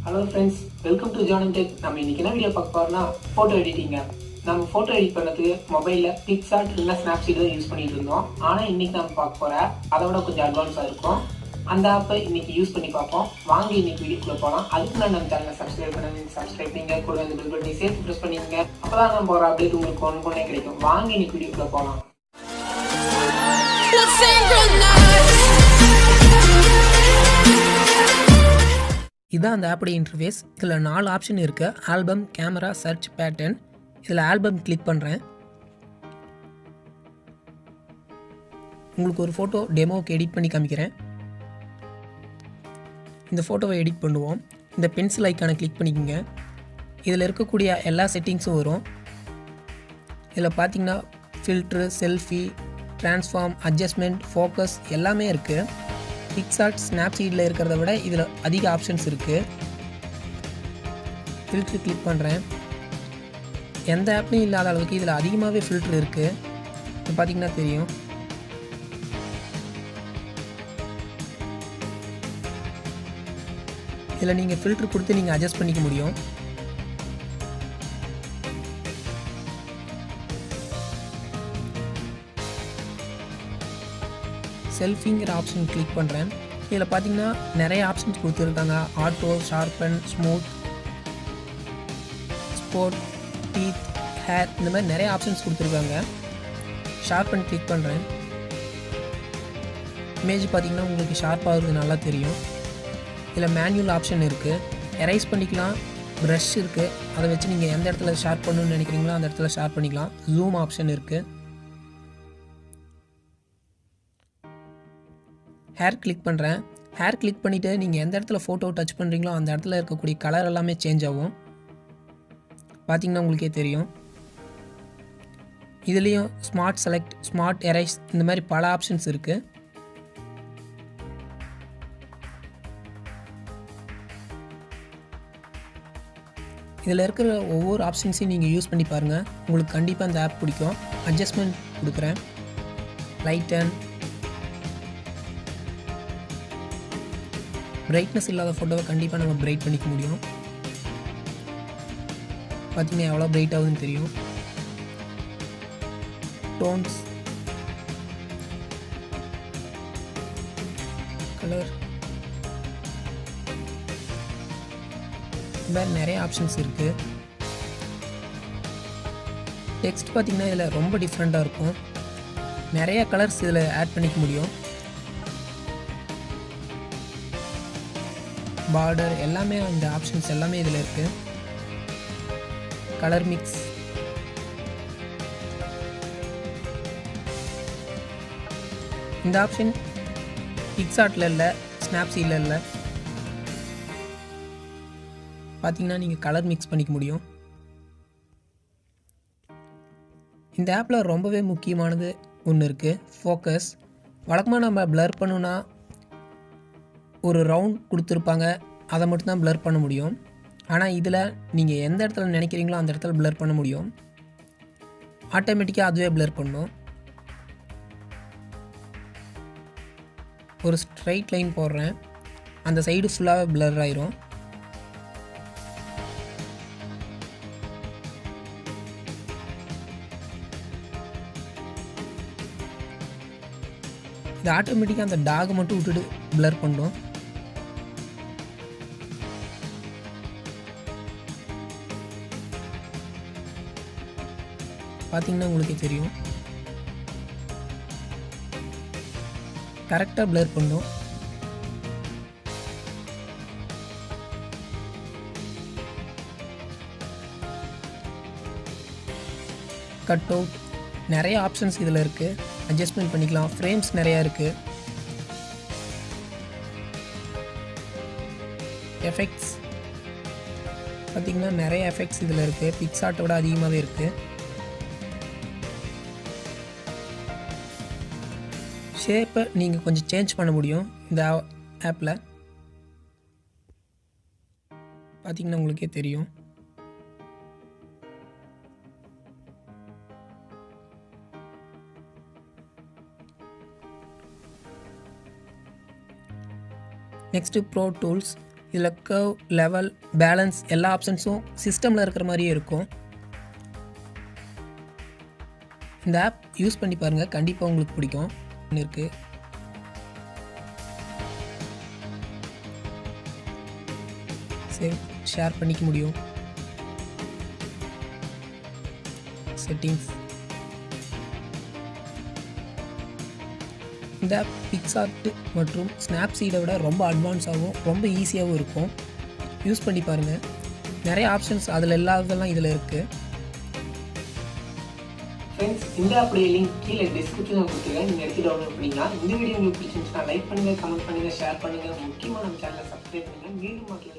Hello friends, welcome to Janam tech. நம்ம இன்னைக்கு என்ன வீடியோ பார்க்க போறோம்னா ஃபோட்டோ எடிட்டிங்க. நம்ம ஃபோட்டோ எடிட் பண்ணுறதுக்கு மொபைலில் பிக்சார்ட் இல்லைன்னா ஸ்னாப்சீட் தான் யூஸ் பண்ணிட்டு இருந்தோம். ஆனால் இன்னைக்கு நம்ம பார்க்க போகிற அதோட கொஞ்சம் அட்வான்ஸாக இருக்கும். அந்த ஆப்பை இன்னைக்கு யூஸ் பண்ணி பார்ப்போம். வாங்க இன்னைக்கு வீடியோக்குள்ளே போகலாம். அதுக்கு நான் நம்ம சேனலை சப்ஸ்கிரைப் பண்ணிங்க கூட அந்த பெல் பட்டனை சேர்த்து ப்ரெஸ் பண்ணிங்க. அப்போ தான் நம்ம போகிற அப்டேட் உங்களுக்கு ஒன்று கிடைக்கும். வாங்க இன்னைக்கு வீடியோக்குள்ளே போகலாம். இதுதான் அந்த ஆப்போட இன்டர்ஃபேஸ். இதில் 4 ஆப்ஷன் இருக்குது. Album, camera, search, pattern. இதில் ஆல்பம் கிளிக் பண்ணுறேன். உங்களுக்கு ஒரு ஃபோட்டோ டெமோவுக்கு எடிட் பண்ணி காமிக்கிறேன். இந்த ஃபோட்டோவை எடிட் பண்ணுவோம். இந்த பென்சில் ஐக்கானை கிளிக் பண்ணிக்கோங்க. இதில் இருக்கக்கூடிய எல்லா செட்டிங்ஸும் வரும். இதில் பார்த்தீங்கன்னா filter, selfie, transform, adjustment, focus எல்லாமே இருக்குது. பிக்சார்ட், ஸ்னாப்சீடில் இருக்கிறத விட இதில் அதிக ஆப்ஷன்ஸ் இருக்குது. ஃபில்ட்ரு கிளிக் பண்ணுறேன். எந்த ஆப்லையும் இல்லாத அளவுக்கு இதில் அதிகமாகவே ஃபில்ட்ரு இருக்குது. இப்போ பார்த்தீங்கன்னா தெரியும். இதில் நீங்கள் ஃபில்ட்ரு கொடுத்து நீங்கள் அட்ஜஸ்ட் பண்ணிக்க முடியும். செல்ஃபிங்கிற ஆப்ஷன் கிளிக் பண்ணுறேன். இதில் பார்த்தீங்கன்னா நிறைய ஆப்ஷன்ஸ் கொடுத்துருக்காங்க. Auto, sharpen, smooth, sport, teeth, hair, இந்த மாதிரி நிறைய ஆப்ஷன்ஸ் கொடுத்துருக்காங்க. ஷார்பன் கிளிக் பண்ணுறேன். இமேஜ் பார்த்தீங்கன்னா உங்களுக்கு ஷார்ப்பாகிறது நல்லா தெரியும். இதில் மேனுவல் ஆப்ஷன் இருக்குது. எரைஸ் பண்ணிக்கலாம். ப்ரஷ் இருக்குது. அதை வச்சு நீங்கள் எந்த இடத்துல ஷார்ப் பண்ணணும்னு நினைக்கிறீங்களோ அந்த இடத்துல ஷார்ப் பண்ணிக்கலாம். ஜூம் ஆப்ஷன் இருக்குது. ஹேர் கிளிக் பண்ணுறேன். ஹேர் கிளிக் பண்ணிவிட்டு நீங்கள் எந்த இடத்துல ஃபோட்டோ டச் பண்ணுறீங்களோ அந்த இடத்துல இருக்கக்கூடிய கலர் எல்லாமே சேஞ்ச் ஆகும். பார்த்திங்கன்னா உங்களுக்கே தெரியும். இதுலேயும் ஸ்மார்ட் செலக்ட், ஸ்மார்ட் எரைஸ், இந்த மாதிரி பல ஆப்ஷன்ஸ் இருக்குது. இதில் இருக்கிற ஒவ்வொரு ஆப்ஷன்ஸையும் நீங்கள் யூஸ் பண்ணி பாருங்கள். உங்களுக்கு கண்டிப்பாக அந்த ஆப் பிடிக்கும். அட்ஜஸ்ட்மெண்ட் கொடுக்குறேன். லைட்டன், பிரைட்னஸ் இல்லாத ஃபோட்டோவை கண்டிப்பாக நம்ம பிரைட் பண்ணிக்க முடியும். பார்த்தீங்கன்னா எவ்வளோ பிரைட் ஆகுதுன்னு தெரியும். டோன்ஸ், கலர், இந்த மாதிரி நிறைய ஆப்ஷன்ஸ் இருக்குது. டெக்ஸ்ட் பார்த்திங்கன்னா இதில் ரொம்ப டிஃப்ரெண்ட்டாக இருக்கும். நிறைய கலர்ஸ் இதில் ஆட் பண்ணிக்க முடியும். பார்டர் எல்லாமே, இந்த ஆப்ஷன்ஸ் எல்லாமே இதில் இருக்குது. கலர் மிக்ஸ், இந்த ஆப்ஷன் பிக்சார்ட்டில் இல்லை, ஸ்னாப்சீடில் இல்லை. பார்த்தீங்கன்னா நீங்கள் கலர் மிக்ஸ் பண்ணிக்க முடியும். இந்த ஆப்பில் ரொம்பவே முக்கியமானது ஒன்று இருக்குது, ஃபோக்கஸ். வழக்கமாக நம்ம ப்ளர் பண்ணணுன்னா ஒரு ரவுண்ட் கொடுத்துருப்பாங்க, அதை மட்டும்தான் ப்ளர் பண்ண முடியும். ஆனால் இதில் நீங்கள் எந்த இடத்துல நினைக்கிறீங்களோ அந்த இடத்துல ப்ளர் பண்ண முடியும். ஆட்டோமேட்டிக்காக அதுவே ப்ளர் பண்ணும். ஒரு ஸ்ட்ரைட் லைன் போடுறேன், அந்த சைடு ஃபுல்லாகவே ப்ளர் ஆயிரும். இது ஆட்டோமேட்டிக்காக அந்த டாகை மட்டும் விட்டுட்டு ப்ளர் பண்ணும். பார்த்தீங்கன்னா உங்களுக்கே தெரியும். கரெக்டாக ப்ளர் பண்ணும். கட் அவுட், நிறைய ஆப்ஷன்ஸ் இதில் இருக்குது. அட்ஜஸ்ட்மெண்ட் பண்ணிக்கலாம். ஃப்ரேம்ஸ் நிறையா இருக்குது. எஃபெக்ட்ஸ் பார்த்திங்கன்னா நிறைய எஃபெக்ட்ஸ் இதில் இருக்குது. பிக்சார்ட்டோட அதிகமாகவே இருக்குது. ஷேப்பை நீங்கள் கொஞ்சம் சேஞ்ச் பண்ண முடியும் இந்த ஆப்பில். பார்த்திங்கன்னா உங்களுக்கே தெரியும். Next bro tools. இதில் கர்வ், லெவல், பேலன்ஸ் எல்லா ஆப்ஷன்ஸும் சிஸ்டமில் இருக்கிற மாதிரியே இருக்கும். இந்த ஆப் யூஸ் பண்ணி பாருங்கள், கண்டிப்பாக உங்களுக்கு பிடிக்கும். இருக்குது சேவ் ஷேர் பண்ணிக்க முடியும். செட்டிங்ஸ். இந்த ஆப் பிக்சார்ட் மற்றும் ஸ்னாப்சீடை விட ரொம்ப அட்வான்ஸாகவும் ரொம்ப ஈஸியாகவும் இருக்கும். யூஸ் பண்ணி பாருங்கள். நிறைய ஆப்ஷன்ஸ் அதில் இல்லாததெல்லாம் இதில் இருக்குது. ஃப்ரெண்ட்ஸ், இந்த ஆப்புடைய லிங்க் கீழே டிஸ்கிரிப்ஷனில் கொடுத்துருக்கேன். நீங்கள் எடுத்து டவுன்லோட் பண்ணிக்கலாம். இந்த வீடியோ உங்களுக்கு பிடிச்சிருந்துச்சுன்னா லைக் பண்ணுங்கள், கமெண்ட் பண்ணுங்கள், ஷேர் பண்ணுங்கள். முக்கியமாக நம்ம சேனலை சப்ஸ்கிரைப் பண்ணுங்கள். மீண்டும் மக்கள்